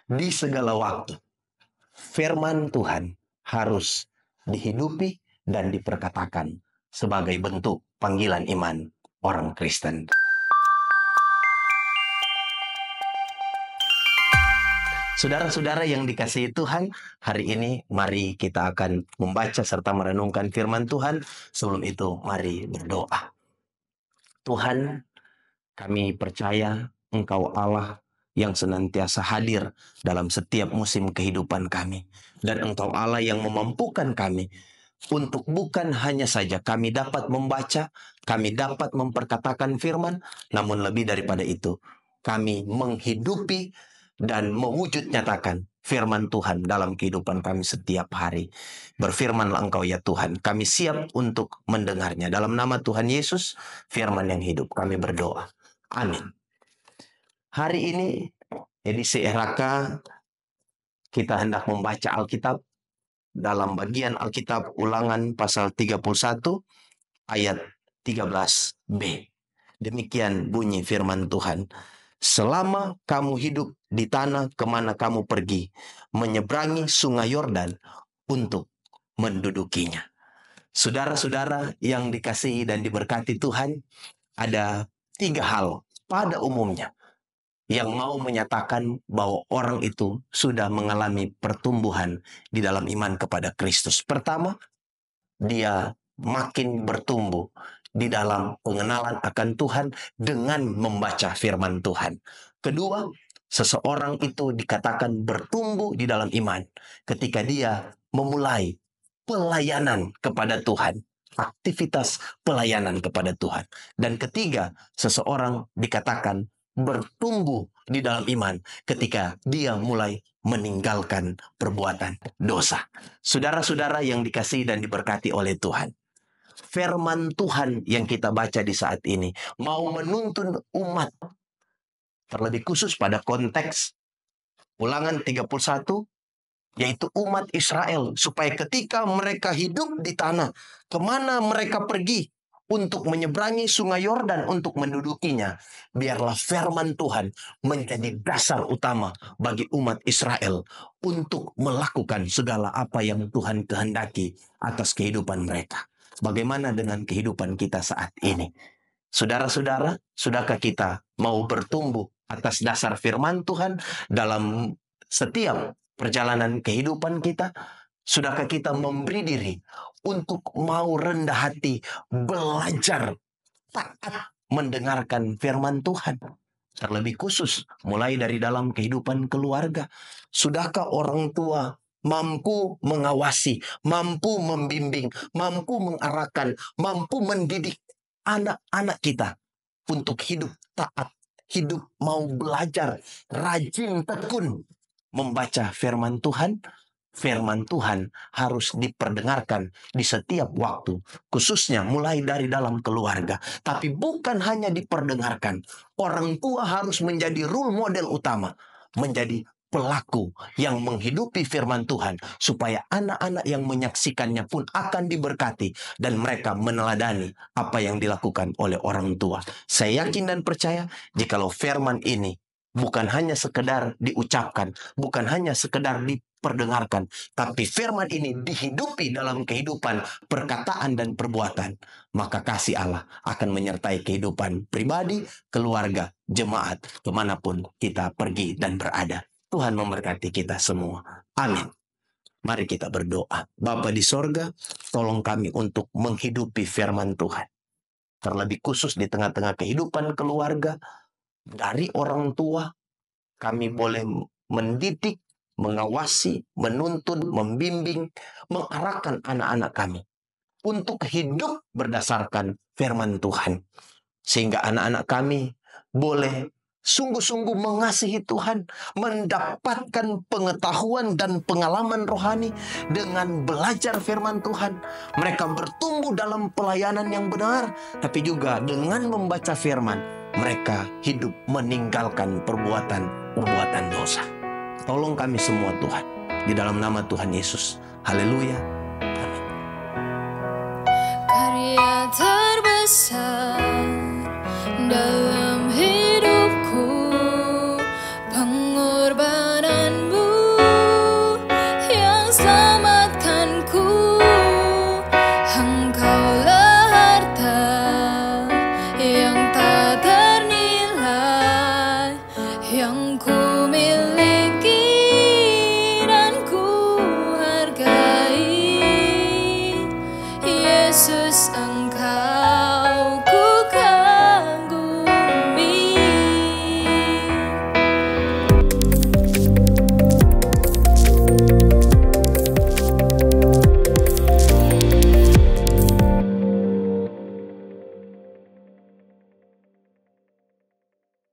di segala waktu. Firman Tuhan harus dihidupi dan diperkatakan sebagai bentuk panggilan iman orang Kristen. Saudara-saudara yang dikasihi Tuhan, hari ini mari kita akan membaca serta merenungkan firman Tuhan. Sebelum itu, mari berdoa. Tuhan, kami percaya Engkau Allah yang senantiasa hadir dalam setiap musim kehidupan kami. Dan Engkau Allah yang memampukan kami untuk bukan hanya saja kami dapat membaca, kami dapat memperkatakan firman, namun lebih daripada itu, kami menghidupi dan mewujud nyatakan firman Tuhan dalam kehidupan kami setiap hari. Berfirmanlah Engkau ya Tuhan, kami siap untuk mendengarnya. Dalam nama Tuhan Yesus, firman yang hidup, kami berdoa. Amin. Hari ini, edisi RHK, kita hendak membaca Alkitab dalam bagian Alkitab Ulangan pasal 31 ayat 13b. Demikian bunyi firman Tuhan. Selama kamu hidup di tanah kemana kamu pergi, menyeberangi sungai Yordan untuk mendudukinya. Saudara-saudara yang dikasihi dan diberkati Tuhan, ada 3 hal pada umumnya yang mau menyatakan bahwa orang itu sudah mengalami pertumbuhan di dalam iman kepada Kristus. Pertama, dia makin bertumbuh di dalam pengenalan akan Tuhan dengan membaca firman Tuhan. Kedua, seseorang itu dikatakan bertumbuh di dalam iman ketika dia memulai pelayanan kepada Tuhan, aktivitas pelayanan kepada Tuhan. Dan ketiga, seseorang dikatakan bertumbuh di dalam iman ketika dia mulai meninggalkan perbuatan dosa. Saudara-saudara yang dikasihi dan diberkati oleh Tuhan, firman Tuhan yang kita baca di saat ini mau menuntun umat, terlebih khusus pada konteks Ulangan 31, yaitu umat Israel, supaya ketika mereka hidup di tanah kemana mereka pergi untuk menyeberangi sungai Yordan untuk mendudukinya, biarlah firman Tuhan menjadi dasar utama bagi umat Israel untuk melakukan segala apa yang Tuhan kehendaki atas kehidupan mereka. Bagaimana dengan kehidupan kita saat ini? Saudara-saudara, sudahkah kita mau bertumbuh atas dasar firman Tuhan dalam setiap perjalanan kehidupan kita? Sudahkah kita memberi diri untuk mau rendah hati, belajar, taat mendengarkan firman Tuhan? Terlebih khusus, mulai dari dalam kehidupan keluarga. Sudahkah orang tua mampu mengawasi, mampu membimbing, mampu mengarahkan, mampu mendidik anak-anak kita untuk hidup taat, hidup mau belajar, rajin tekun membaca firman Tuhan? Firman Tuhan harus diperdengarkan di setiap waktu, khususnya mulai dari dalam keluarga. Tapi bukan hanya diperdengarkan, orang tua harus menjadi role model utama, menjadi pelaku yang menghidupi firman Tuhan, supaya anak-anak yang menyaksikannya pun akan diberkati dan mereka meneladani apa yang dilakukan oleh orang tua. Saya yakin dan percaya jikalau firman ini bukan hanya sekedar diucapkan, bukan hanya sekedar diperdengarkan, tapi firman ini dihidupi dalam kehidupan perkataan dan perbuatan, maka kasih Allah akan menyertai kehidupan pribadi, keluarga, jemaat, kemanapun kita pergi dan berada. Tuhan memberkati kita semua. Amin. Mari kita berdoa. Bapa di sorga, tolong kami untuk menghidupi firman Tuhan. Terlebih khusus di tengah-tengah kehidupan keluarga, dari orang tua, kami boleh mendidik, mengawasi, menuntun, membimbing, mengarahkan anak-anak kami untuk hidup berdasarkan firman Tuhan. Sehingga anak-anak kami boleh sungguh-sungguh mengasihi Tuhan, mendapatkan pengetahuan dan pengalaman rohani dengan belajar firman Tuhan. Mereka bertumbuh dalam pelayanan yang benar, tapi juga dengan membaca firman, mereka hidup meninggalkan perbuatan dosa. Tolong kami semua Tuhan, di dalam nama Tuhan Yesus. Haleluya. Amin. Karya terbesar dalam hidupku, pengorbanan Yesus